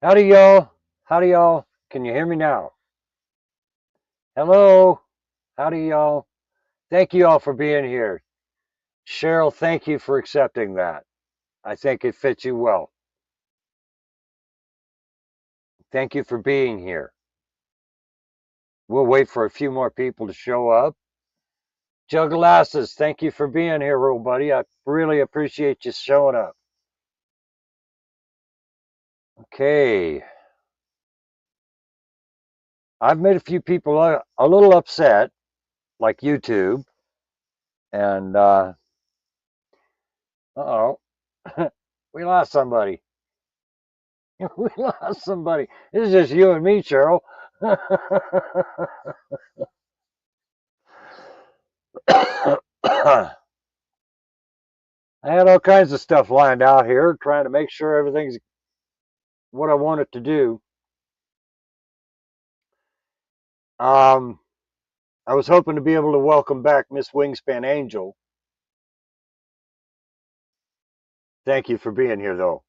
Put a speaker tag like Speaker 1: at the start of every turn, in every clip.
Speaker 1: Howdy, y'all. Howdy, y'all. Can you hear me now? Hello. Howdy, y'all. Thank you all for being here. Cheryl, thank you for accepting that. I think it fits you well. Thank you for being here. We'll wait for a few more people to show up. Joe Galassis, thank you for being here, real buddy. I really appreciate you showing up. Okay. I've made a few people a little upset, like YouTube, and uh-oh, we lost somebody. We lost somebody. This is just you and me, Cheryl. I had all kinds of stuff lined out here, trying to make sure everything's what I want it to do. Um, I was hoping to be able to welcome back Miss Wingspan Angel. Thank you for being here, though.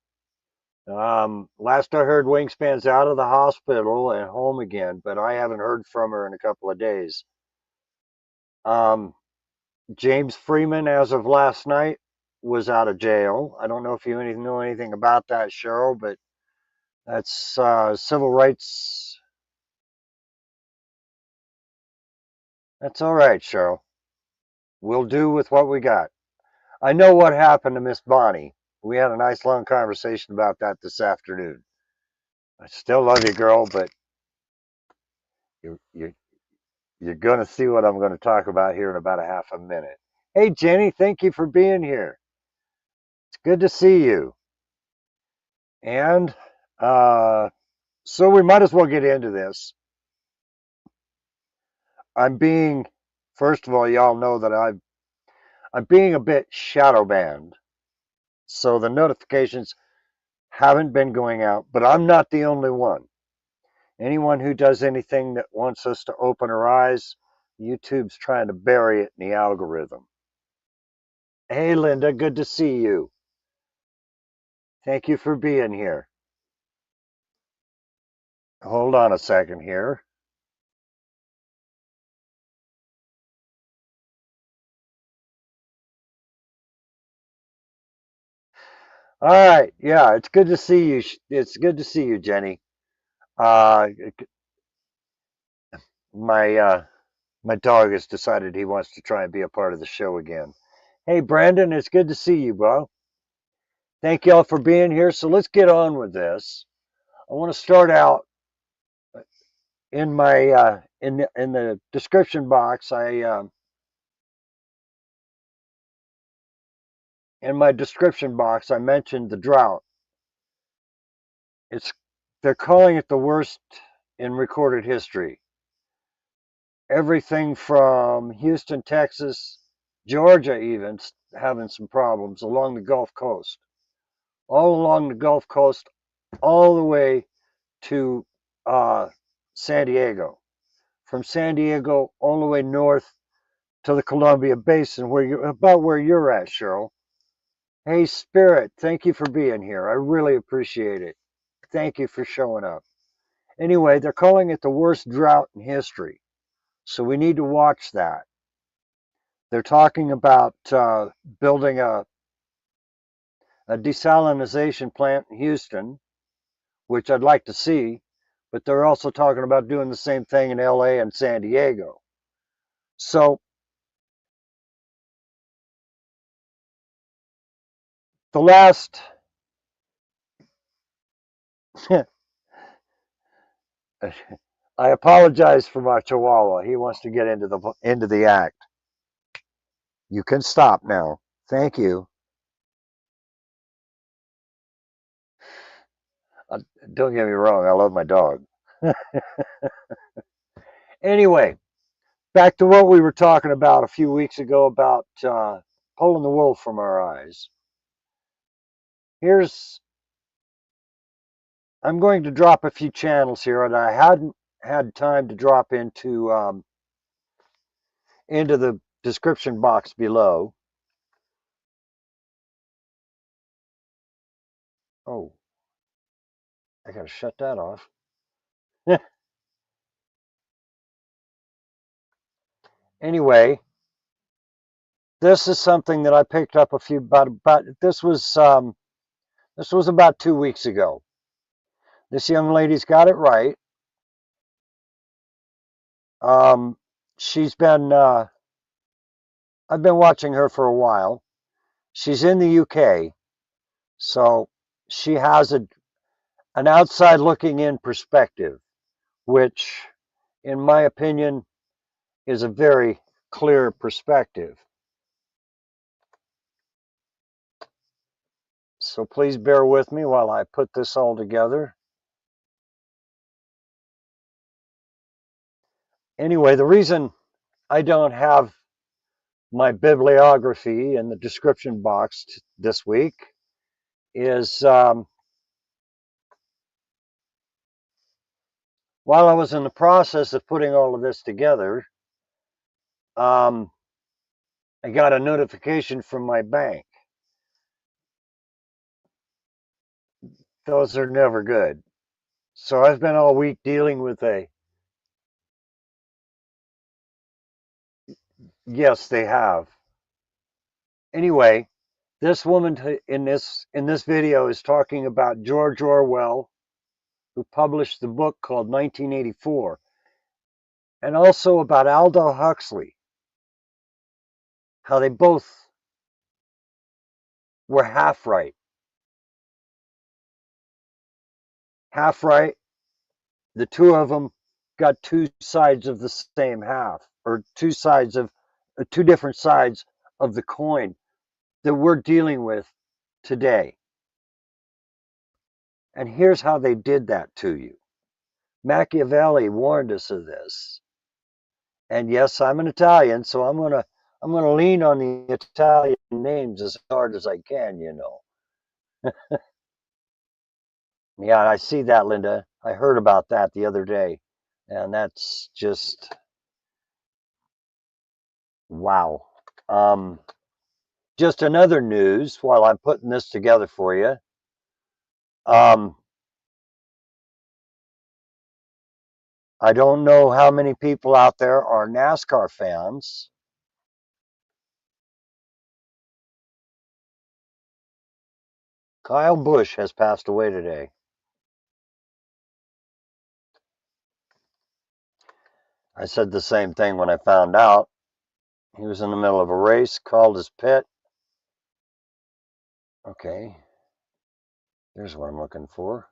Speaker 1: Last I heard, Wingspan's out of the hospital and home again, but I haven't heard from her in a couple of days. Um, James Freeman, as of last night, was out of jail. I don't know if you know anything about that, Cheryl, but that's civil rights. That's all right, Cheryl. We'll do with what we got. I know what happened to Miss Bonnie. We had a nice long conversation about that this afternoon. I still love you, girl, but you, you, you're going to see what I'm going to talk about here in about a half a minute. Hey, Jenny, thank you for being here. It's good to see you. And so we might as well get into this. I'm being, first of all, y'all know that I'm being a bit shadow banned. So the notifications haven't been going out, but I'm not the only one. Anyone who does anything that wants us to open our eyes, YouTube's trying to bury it in the algorithm. Hey, Linda, good to see you. Thank you for being here. Hold on a second here. All right, yeah, it's good to see you. It's good to see you, Jenny. Uh, my my dog has decided he wants to try and be a part of the show again. Hey, Brandon, it's good to see you, bro. Thank y'all for being here. So let's get on with this. I want to start out in my in the description box. In my description box I mentioned the drought. It's they're calling it the worst in recorded history. Everything from Houston, Texas, Georgia, even having some problems along the Gulf Coast, all along the Gulf Coast, all the way to San Diego. From San Diego all the way north to the Columbia Basin, where you about where you're at, Cheryl. Hey, Spirit, thank you for being here. I really appreciate it. Thank you for showing up. Anyway, they're calling it the worst drought in history, so we need to watch that. They're talking about building a desalination plant in Houston, which I'd like to see, but they're also talking about doing the same thing in LA and San Diego. So the last, I apologize for my chihuahua. He wants to get into the act. You can stop now. Thank you. Uh, don't get me wrong. I love my dog. Anyway, back to what we were talking about a few weeks ago about pulling the wool from our eyes. Here's I'm going to drop a few channels here that I hadn't had time to drop into the description box below. Oh, I gotta shut that off. Anyway, this is something that I picked up a few about this was about 2 weeks ago. This young lady's got it right. Um, she's been I've been watching her for a while. She's in the UK, so she has an outside looking in perspective, which, in my opinion, is a very clear perspective. So please bear with me while I put this all together. Anyway, the reason I don't have my bibliography in the description box this week is while I was in the process of putting all of this together, um, I got a notification from my bank. Those are never good. So I've been all week dealing with yes, they have. Anyway, this woman in this video is talking about George Orwell, who published the book called 1984, and also about Aldous Huxley, how they both were half right. Half right, the two of them got two sides of the same half, or two different sides of the coin that we're dealing with today. And here's how they did that to you. Machiavelli warned us of this. And yes, I'm an Italian, so I'm gonna lean on the Italian names as hard as I can. Yeah, I see that, Linda. I heard about that the other day. And that's just wow. Um, just another news while I'm putting this together for you. Um, I don't know how many people out there are NASCAR fans. Kyle Busch has passed away today. I said the same thing when I found out. He was in the middle of a race, called his pit. Okay, here's what I'm looking for.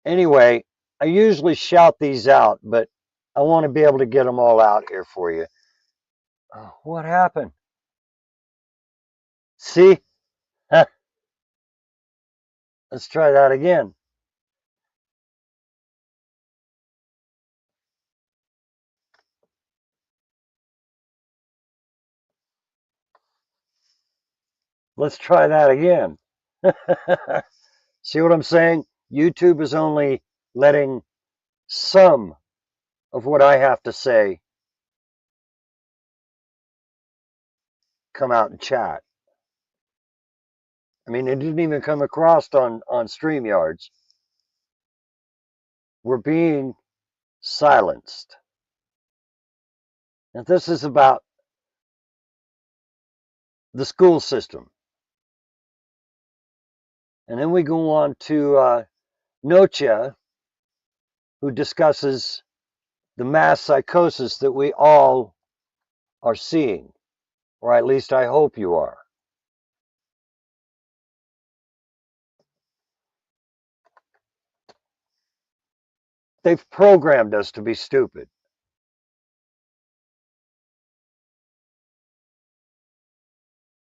Speaker 1: Anyway, I usually shout these out, but I want to be able to get them all out here for you. What happened? See? Let's try that again. Let's try that again. See what I'm saying? YouTube is only letting some of what I have to say come out in chat. I mean, it didn't even come across on StreamYards. We're being silenced. And this is about the school system. And then we go on to Nocha, who discusses the mass psychosis that we all are seeing, or at least I hope you are. They've programmed us to be stupid.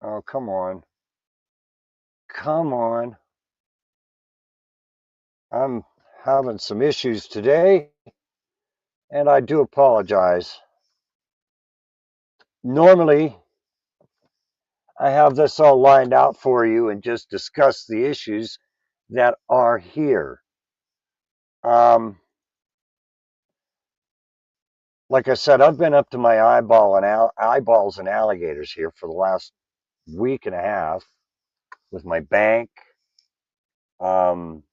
Speaker 1: Oh, come on. Come on. I'm having some issues today, and I do apologize. Normally, I have this all lined out for you and just discuss the issues that are here. Um, like I said, I've been up to my eyeballs and alligators here for the last week and a half with my bank, Um,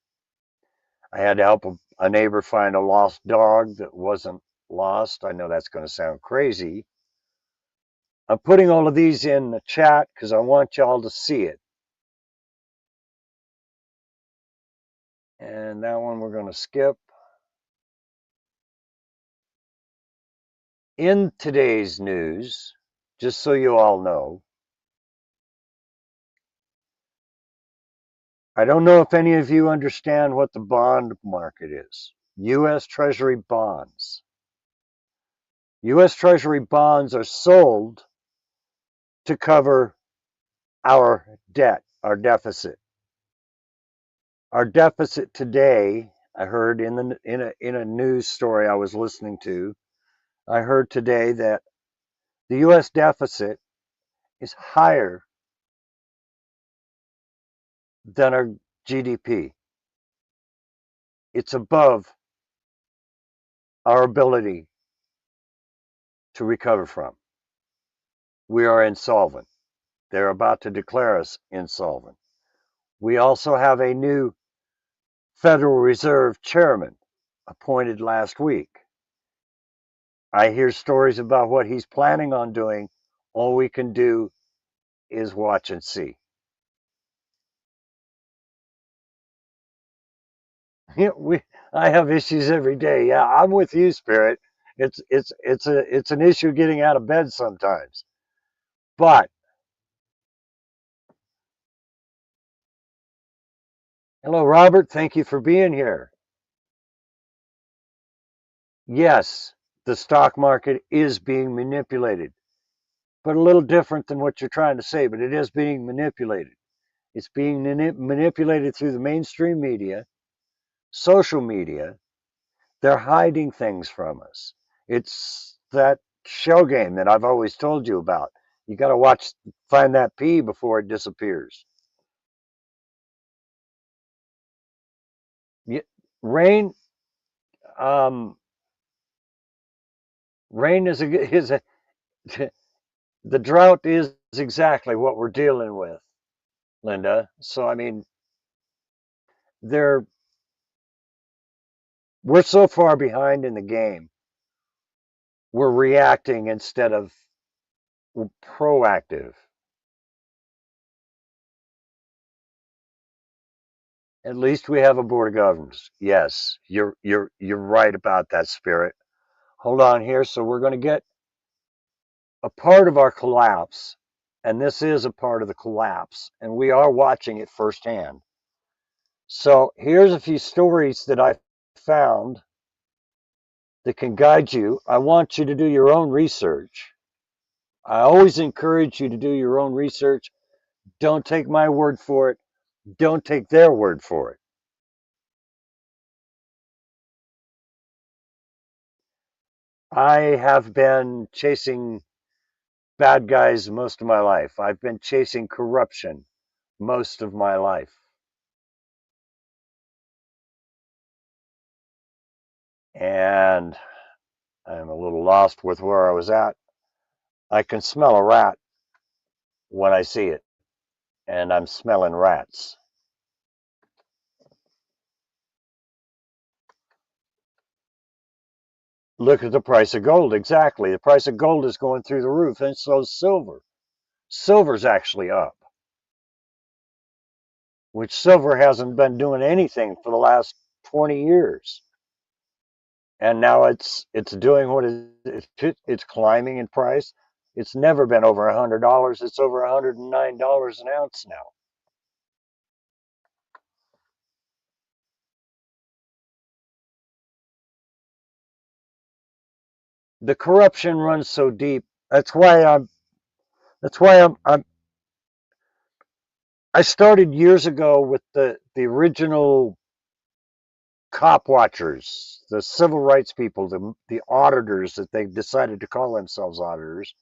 Speaker 1: I had to help a neighbor find a lost dog that wasn't lost. I know that's going to sound crazy. I'm putting all of these in the chat because I want y'all to see it. And that one we're going to skip. In today's news, just so you all know, I don't know if any of you understand what the bond market is. U.S. Treasury bonds. U.S. Treasury bonds are sold to cover our debt, our deficit. Our deficit today, I heard in a news story I was listening to, I heard today that the U.S. deficit is higher than our GDP. It's above our ability to recover from. We are insolvent. They're about to declare us insolvent. We also have a new Federal Reserve chairman appointed last week. I hear stories about what he's planning on doing. All we can do is watch and see. I have issues every day. Yeah, I'm with you, Spirit. It's an issue getting out of bed sometimes. But hello, Robert. Thank you for being here. Yes, the stock market is being manipulated, but a little different than what you're trying to say. But it is being manipulated. It's being manipulated through the mainstream media, social media. They're hiding things from us. It's that shell game that I've always told you about. You got to find that P before it disappears. Y- Rain, um, rain is a the drought is exactly what we're dealing with, Linda. So I mean, they're we're so far behind in the game. We're reacting instead of proactive. At least we have a board of governors. Yes, you're right about that, Spirit. Hold on here. So we're going to get a part of our collapse, and this is a part of the collapse, and we are watching it firsthand. So here's a few stories that I found that can guide you. I want you to do your own research. I always encourage you to do your own research. Don't take my word for it. Don't take their word for it. I have been chasing bad guys most of my life. I've been chasing corruption most of my life. And I'm a little lost with where I was at. I can smell a rat when I see it, and I'm smelling rats. Look at the price of gold. Exactly. The price of gold is going through the roof, and so is silver. Silver's actually up, which silver hasn't been doing anything for the last 20 years. And now it's doing what it's climbing in price. It's never been over $100. It's over $109 an ounce now. The corruption runs so deep. That's why I started years ago with the original cop watchers, the civil rights people, the auditors that they decided to call themselves auditors,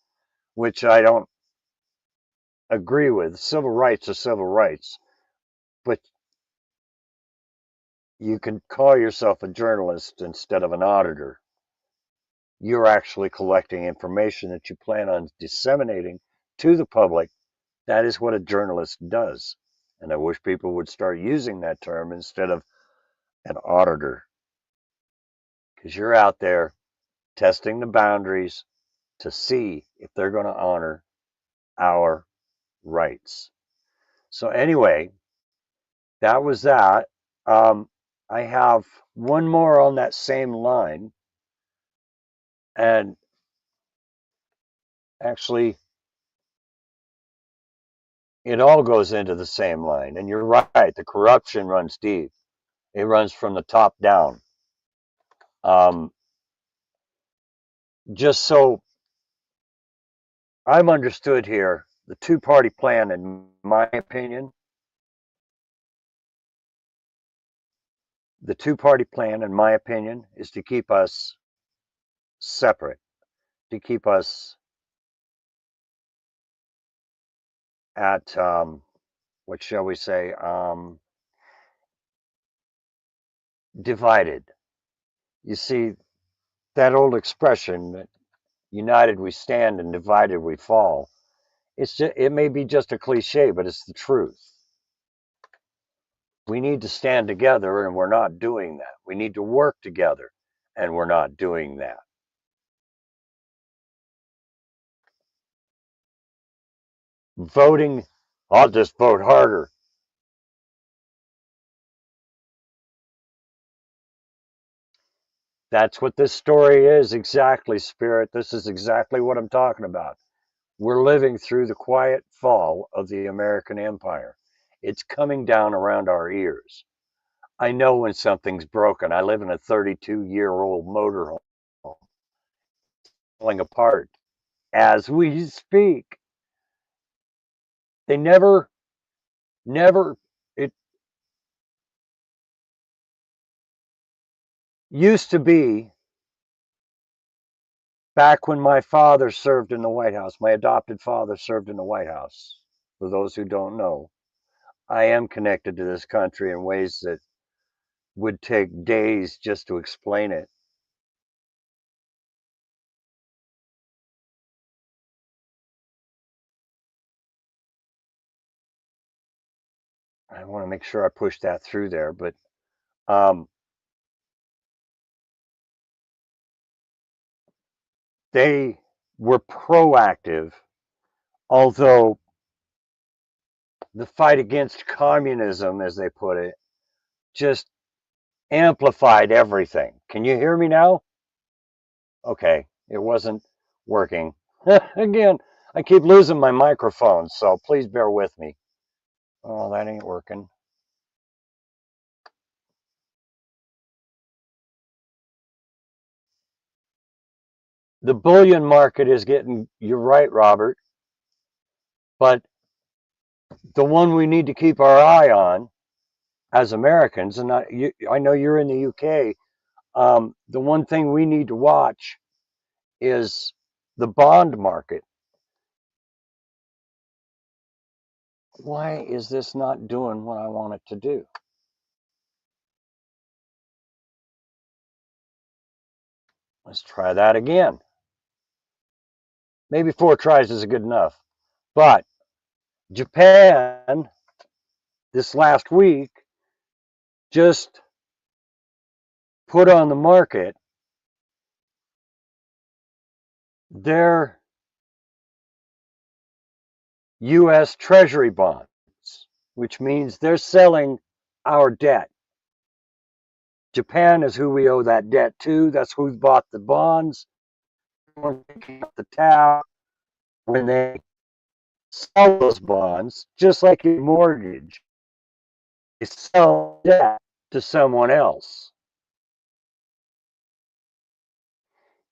Speaker 1: which I don't agree with. Civil rights are civil rights, but you can call yourself a journalist instead of an auditor. You're actually collecting information that you plan on disseminating to the public. That is what a journalist does. And I wish people would start using that term instead of an auditor, because you're out there testing the boundaries to see if they're going to honor our rights. So, anyway, that was that. Um, I have one more on that same line, and actually, it all goes into the same line. And you're right, the corruption runs deep, it runs from the top down. Um, just so I'm understood here, the two-party plan, in my opinion, the two-party plan, in my opinion, is to keep us separate, to keep us at, what shall we say, divided. You see, that old expression that united we stand and divided we fall. It may be just a cliche, but it's the truth. We need to stand together, and we're not doing that. We need to work together, and we're not doing that. Voting, I'll just vote harder. That's what this story is exactly, Spirit. This is exactly what I'm talking about. We're living through the quiet fall of the American empire. It's coming down around our ears. I know when something's broken. I live in a 32-year-old motorhome falling apart as we speak. They never, it used to be back when my father served in the White House, my adopted father served in the White House. For those who don't know, I am connected to this country in ways that would take days just to explain it. I want to make sure I push that through there, but um, they were proactive, although the fight against communism, as they put it, just amplified everything. Can you hear me now? Okay, it wasn't working. Again, I keep losing my microphone, so please bear with me. Oh, that ain't working. The bullion market is getting, you're right, Robert, but the one we need to keep our eye on as Americans, and I know you're in the UK, the one thing we need to watch is the bond market. Why is this not doing what I want it to do? Let's try that again. Maybe 4 tries is good enough. But Japan, this last week, just put on the market their US Treasury bonds, which means they're selling our debt. Japan is who we owe that debt to. That's who bought the bonds. The tab when they sell those bonds, just like your mortgage, they sell debt to someone else.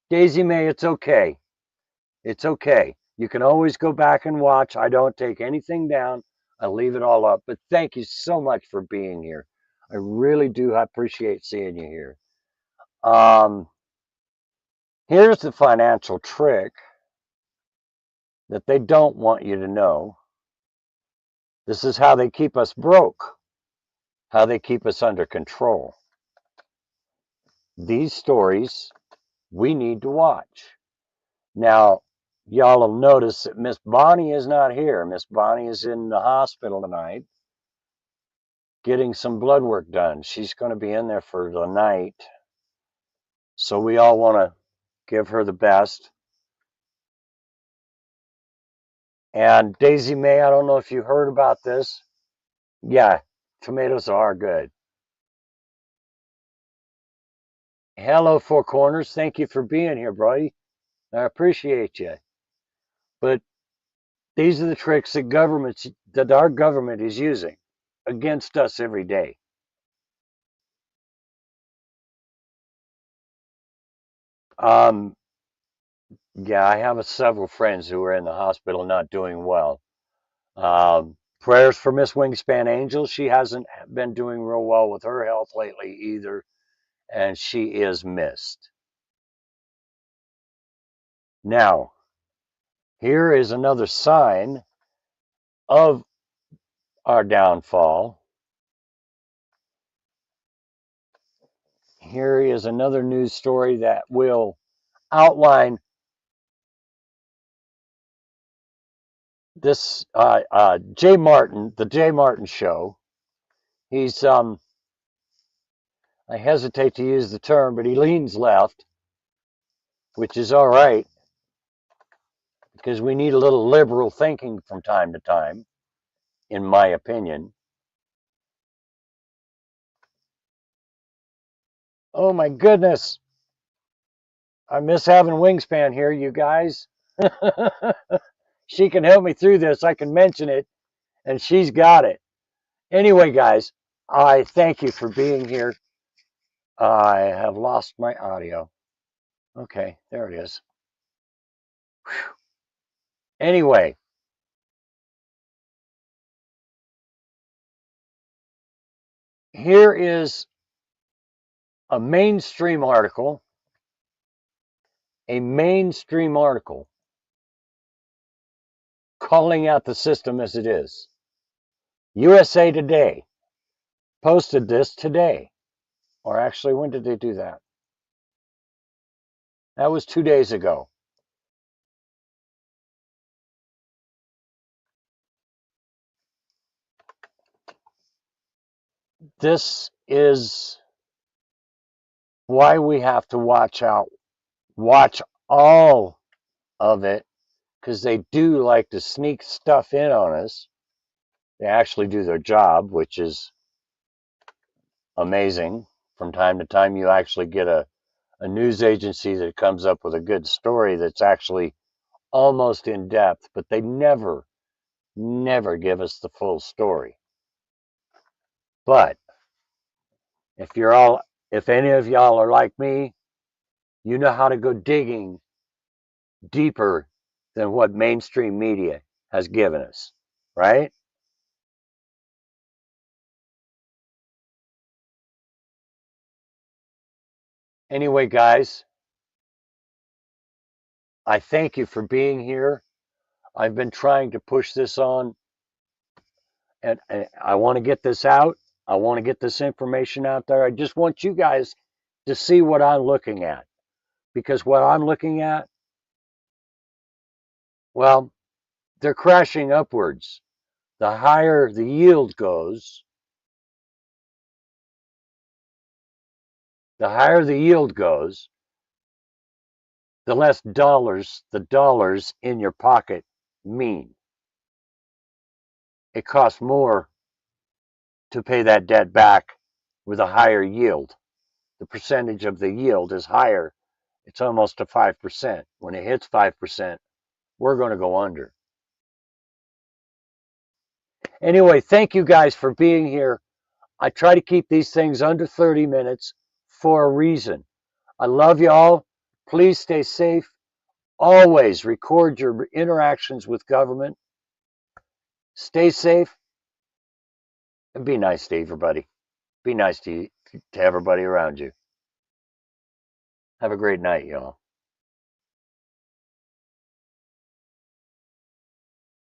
Speaker 1: Daisy May, it's okay. It's okay. You can always go back and watch. I don't take anything down. I leave it all up. But thank you so much for being here. I really do appreciate seeing you here. Um, Here's the financial trick that they don't want you to know. This is how they keep us broke, how they keep us under control. These stories we need to watch. Now, y'all will notice that Miss Bonnie is not here. Miss Bonnie is in the hospital tonight. getting some blood work done. She's going to be in there for the night. So we all want to give her the best. And Daisy May, I don't know if you heard about this. Yeah, tomatoes are good. Hello, Four Corners. Thank you for being here, buddy. I appreciate you. But these are the tricks that our government is using against us every day. Um, yeah, I have several friends who are in the hospital not doing well. Prayers for Miss Wingspan Angel. She hasn't been doing real well with her health lately either, and she is missed. Now, here is another sign of our downfall. Here is another news story that will outline this Jay Martin, the Jay Martin show. He's I hesitate to use the term, but he leans left, which is all right because we need a little liberal thinking from time to time, in my opinion. Oh my goodness, I miss having Wingspan here, you guys. She can help me through this. I can mention it, and she's got it. Anyway, guys, I thank you for being here. I have lost my audio. Okay, there it is. Whew. Anyway, here is a mainstream article, calling out the system as it is. USA Today posted this today. Or actually, when did they do that? That was 2 days ago. This is why we have to watch all of it, because they do like to sneak stuff in on us. They actually do their job, which is amazing. From time to time, you actually get a news agency that comes up with a good story that's actually almost in depth, but they never give us the full story. But if any of y'all are like me, you know how to go digging deeper than what mainstream media has given us, right? Anyway, guys, I thank you for being here. I've been trying to push this on, and I want to get this out. I want to get this information out there. I just want you guys to see what I'm looking at, because what I'm looking at, well, they're crashing upwards. The higher the yield goes, the less the dollars in your pocket mean. It costs more to pay that debt back with a higher yield. The percentage of the yield is higher. It's almost to 5%. When it hits 5%, we're going to go under. Anyway, thank you guys for being here. I try to keep these things under 30 minutes for a reason. I love you all. Please stay safe. Always record your interactions with government. Stay safe and be nice to everybody. Be nice to everybody around you. Have a great night, y'all.